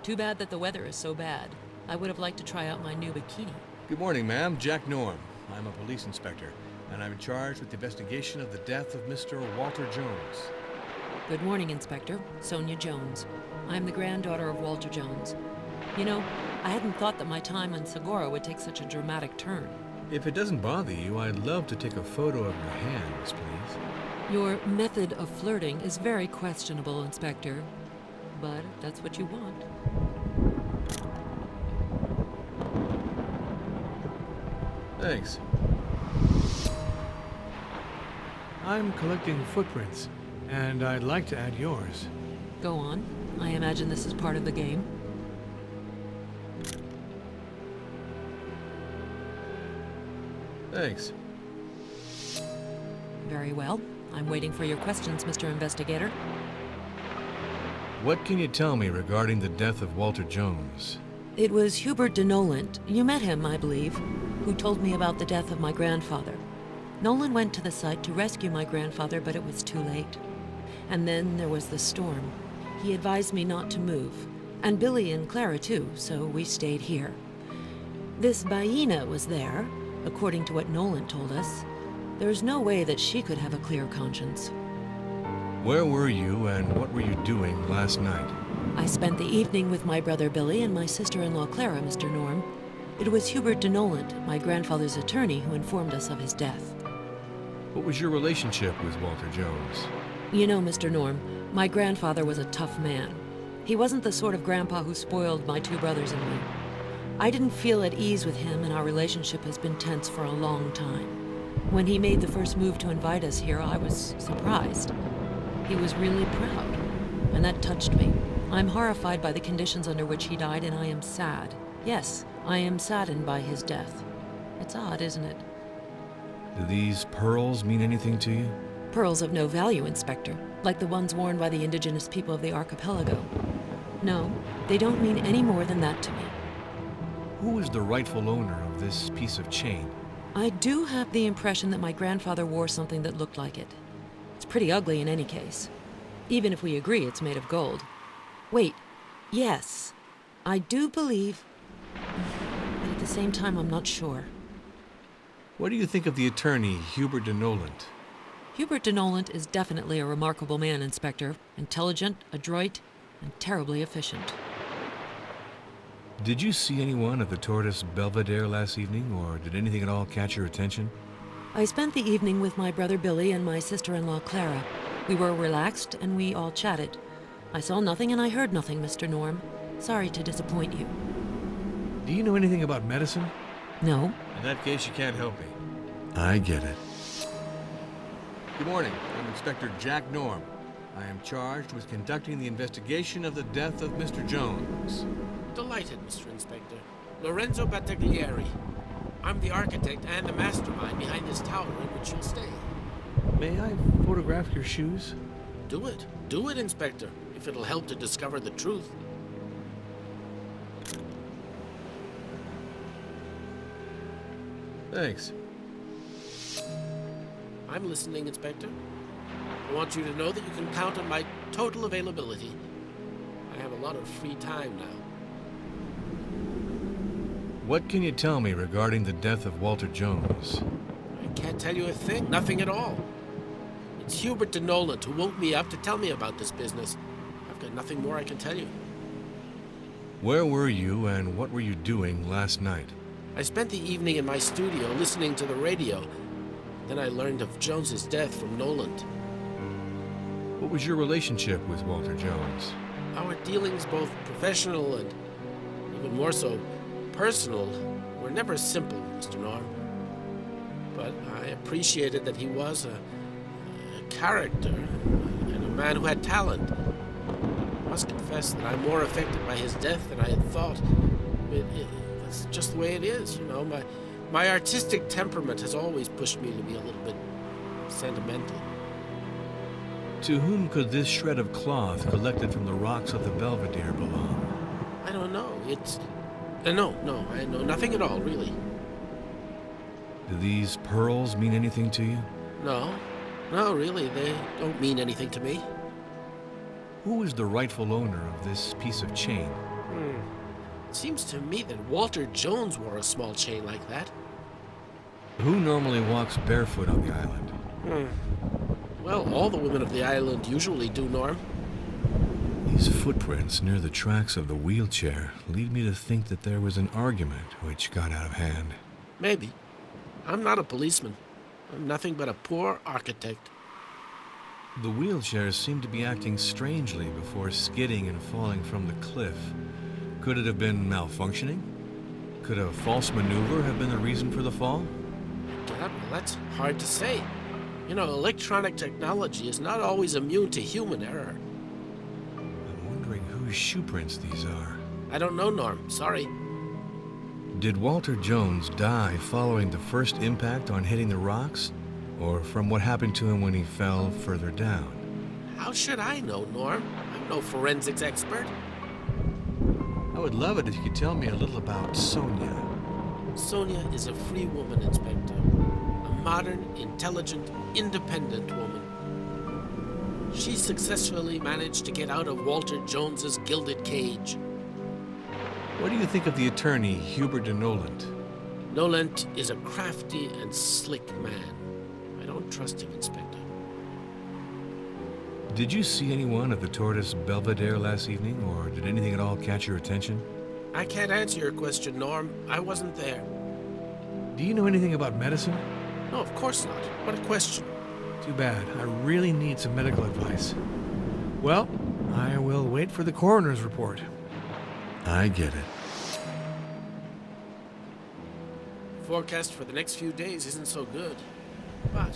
Too bad that the weather is so bad. I would have liked to try out my new bikini. Good morning, ma'am. Jack Norm. I'm a police inspector, and I'm charged with the investigation of the death of Mr. Walter Jones. Good morning, Inspector. Sonia Jones. I'm the granddaughter of Walter Jones. You know, I hadn't thought that my time in Segura would take such a dramatic turn. If it doesn't bother you, I'd love to take a photo of your hands, please. Your method of flirting is very questionable, Inspector. But if that's what you want. Thanks. I'm collecting footprints, and I'd like to add yours. Go on. I imagine this is part of the game. Thanks. Very well. I'm waiting for your questions, Mr. Investigator. What can you tell me regarding the death of Walter Jones? It was Hubert de Noland, you met him, I believe, who told me about the death of my grandfather. Nolan went to the site to rescue my grandfather, but it was too late. And then there was the storm. He advised me not to move, and Billy and Clara too, so we stayed here. This Baina was there, according to what Nolan told us. There's no way that she could have a clear conscience. Where were you and what were you doing last night? I spent the evening with my brother Billy and my sister-in-law Clara, Mr. Norm. It was Hubert de Noland, my grandfather's attorney, who informed us of his death. What was your relationship with Walter Jones? You know, Mr. Norm, my grandfather was a tough man. He wasn't the sort of grandpa who spoiled my two brothers and me. I didn't feel at ease with him, and our relationship has been tense for a long time. When he made the first move to invite us here, I was surprised. He was really proud, and that touched me. I'm horrified by the conditions under which he died, and I am sad. Yes, I am saddened by his death. It's odd, isn't it? Do these pearls mean anything to you? Pearls of no value, Inspector, like the ones worn by the indigenous people of the archipelago. No, they don't mean any more than that to me. Who is the rightful owner of this piece of chain? I do have the impression that my grandfather wore something that looked like it. It's pretty ugly in any case. Even if we agree it's made of gold. Wait, yes, I do believe, but at the same time I'm not sure. What do you think of the attorney, Hubert de Noland? Hubert de Noland is definitely a remarkable man, Inspector. Intelligent, adroit, and terribly efficient. Did you see anyone at the Tortoise Belvedere last evening, or did anything at all catch your attention? I spent the evening with my brother Billy and my sister-in-law Clara. We were relaxed and we all chatted. I saw nothing and I heard nothing, Mr. Norm. Sorry to disappoint you. Do you know anything about medicine? No. In that case, you can't help me. I get it. Good morning. I'm Inspector Jack Norm. I am charged with conducting the investigation of the death of Mr. Jones. Delighted, Mr. Inspector. Lorenzo Battaglieri. I'm the architect and the mastermind behind this tower in which you'll stay. May I photograph your shoes? Do it. Do it, Inspector, if it'll help to discover the truth. Thanks. I'm listening, Inspector. I want you to know that you can count on my total availability. I have a lot of free time now. What can you tell me regarding the death of Walter Jones? I can't tell you a thing, nothing at all. It's Hubert de Noland who woke me up to tell me about this business. I've got nothing more I can tell you. Where were you and what were you doing last night? I spent the evening in my studio listening to the radio. Then I learned of Jones's death from Noland. What was your relationship with Walter Jones? Our dealings, both professional and even more so personal, were never simple, Mr. Norm. But I appreciated that he was a character and a man who had talent. I must confess that I'm more affected by his death than I had thought. It's just the way it is, you know. My artistic temperament has always pushed me to be a little bit sentimental. To whom could this shred of cloth collected from the rocks of the Belvedere belong? I don't know. It's... No, I know nothing at all, really. Do these pearls mean anything to you? No, really, they don't mean anything to me. Who is the rightful owner of this piece of chain? It seems to me that Walter Jones wore a small chain like that. Who normally walks barefoot on the island? Well, all the women of the island usually do, Norm. These footprints near the tracks of the wheelchair lead me to think that there was an argument which got out of hand. Maybe. I'm not a policeman. I'm nothing but a poor architect. The wheelchairs seemed to be acting strangely before skidding and falling from the cliff. Could it have been malfunctioning? Could a false maneuver have been the reason for the fall? God, well, that's hard to say. You know, electronic technology is not always immune to human error. I'm wondering whose shoe prints these are. I don't know, Norm. Sorry. Did Walter Jones die following the first impact on hitting the rocks? Or from what happened to him when he fell further down? How should I know, Norm? I'm no forensics expert. I would love it if you could tell me a little about Sonia. Sonia is a free woman, Inspector. A modern, intelligent, independent woman. She successfully managed to get out of Walter Jones's gilded cage. What do you think of the attorney, Hubert de Noland? Noland is a crafty and slick man. I don't trust him, Inspector. Did you see anyone at the Tortoise Belvedere last evening, or did anything at all catch your attention? I can't answer your question, Norm. I wasn't there. Do you know anything about medicine? No, of course not. What a question. Too bad. I really need some medical advice. Well, I will wait for the coroner's report. I get it. Forecast for the next few days isn't so good. But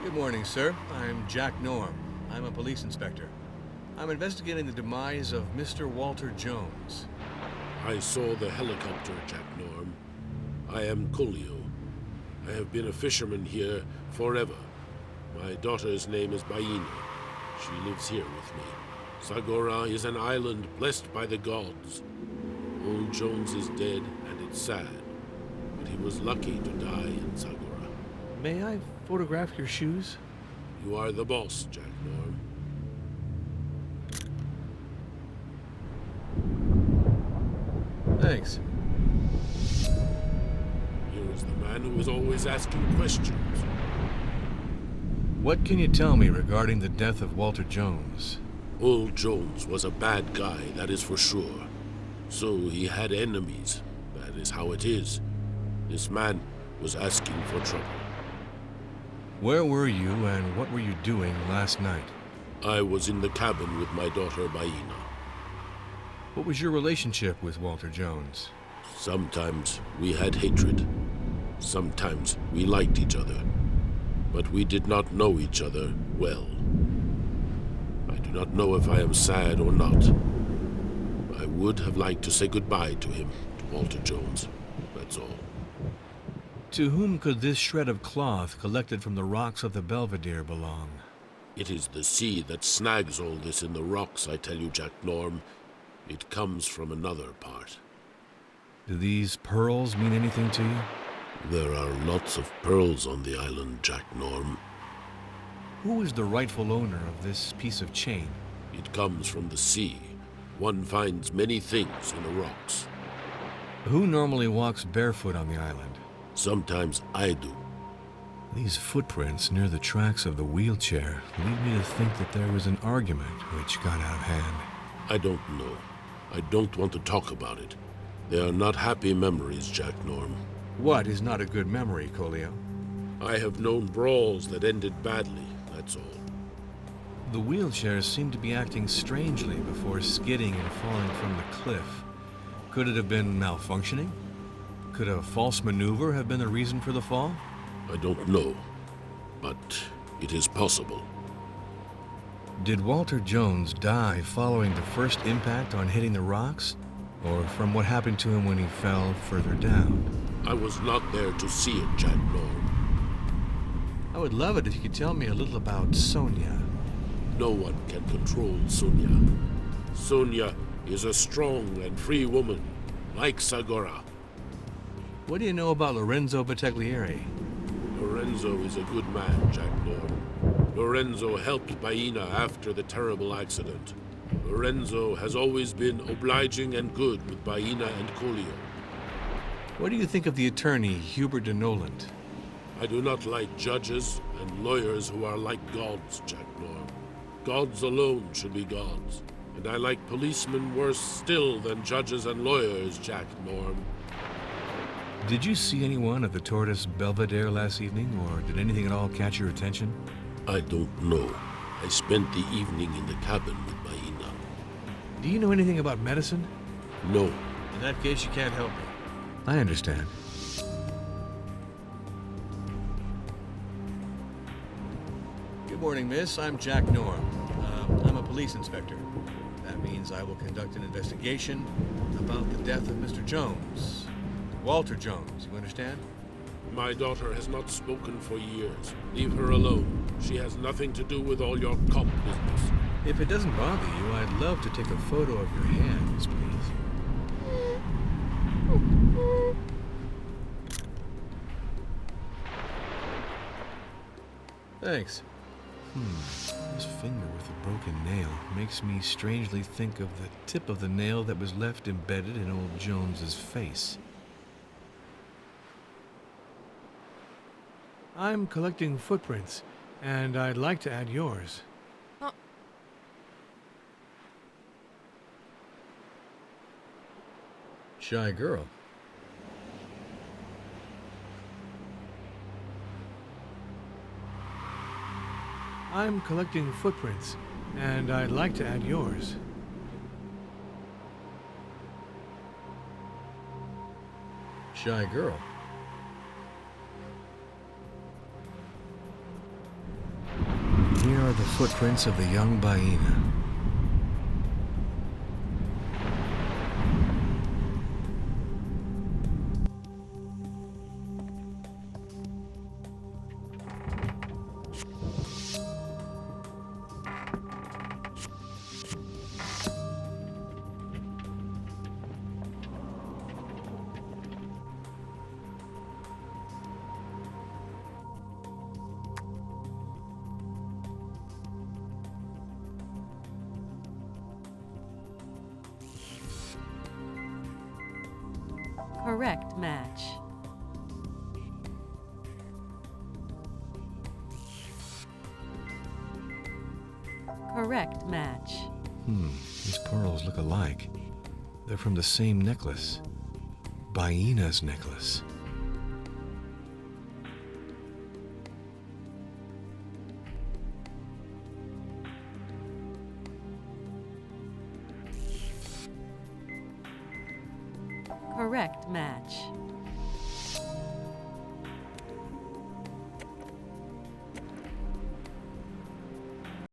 Good morning, sir. I'm Jack Norm. I'm a police inspector. I'm investigating the demise of Mr. Walter Jones. I saw the helicopter, Jack Norm. I am Colio. I have been a fisherman here forever. My daughter's name is Baina. She lives here with me. Sagora is an island blessed by the gods. Old Jones is dead, and it's sad. But he was lucky to die in Sagora. May I photograph your shoes? You are the boss, Jack Norm. Thanks. Here is the man who is always asking questions. What can you tell me regarding the death of Walter Jones? Old Jones was a bad guy, that is for sure. So he had enemies. That is how it is. This man was asking for trouble. Where were you and what were you doing last night? I was in the cabin with my daughter Baina. What was your relationship with Walter Jones? Sometimes we had hatred. Sometimes we liked each other. But we did not know each other well. I do not know if I am sad or not. I would have liked to say goodbye to him, to Walter Jones. That's all. To whom could this shred of cloth collected from the rocks of the Belvedere belong? It is the sea that snags all this in the rocks, I tell you, Jack Norm. It comes from another part. Do these pearls mean anything to you? There are lots of pearls on the island, Jack Norm. Who is the rightful owner of this piece of chain? It comes from the sea. One finds many things in the rocks. Who normally walks barefoot on the island? Sometimes I do. These footprints near the tracks of the wheelchair lead me to think that there was an argument which got out of hand. I don't know. I don't want to talk about it. They are not happy memories, Jack Norm. What is not a good memory, Colio? I have known brawls that ended badly, that's all. The wheelchairs seemed to be acting strangely before skidding and falling from the cliff. Could it have been malfunctioning? Could a false maneuver have been the reason for the fall? I don't know, but it is possible. Did Walter Jones die following the first impact on hitting the rocks? Or from what happened to him when he fell further down? I was not there to see it, Jack Norm. I would love it if you could tell me a little about Sonia. No one can control Sonia. Sonia is a strong and free woman, like Sagora. What do you know about Lorenzo Battaglieri? Lorenzo is a good man, Jack Norm. Lorenzo helped Baina after the terrible accident. Lorenzo has always been obliging and good with Baina and Colio. What do you think of the attorney, Hubert de Noland? I do not like judges and lawyers who are like gods, Jack Norm. Gods alone should be gods. And I like policemen worse still than judges and lawyers, Jack Norm. Did you see anyone at the Tortoise Belvedere last evening, or did anything at all catch your attention? I don't know. I spent the evening in the cabin with Baina. Do you know anything about medicine? No. In that case, you can't help me. I understand. Good morning, miss. I'm Jack Norm. I'm a police inspector. That means I will conduct an investigation about the death of Mr. Jones. Walter Jones, you understand? My daughter has not spoken for years. Leave her alone. She has nothing to do with all your cop business. If it doesn't bother you, I'd love to take a photo of your hands, please. Thanks. This finger with a broken nail makes me strangely think of the tip of the nail that was left embedded in old Jones's face. I'm collecting footprints, and I'd like to add yours. Shy girl. I'm collecting footprints, and I'd like to add yours. Shy girl. Here are the footprints of the young Baina. Correct match. Correct match. These pearls look alike. They're from the same necklace. Baina's necklace. Correct match.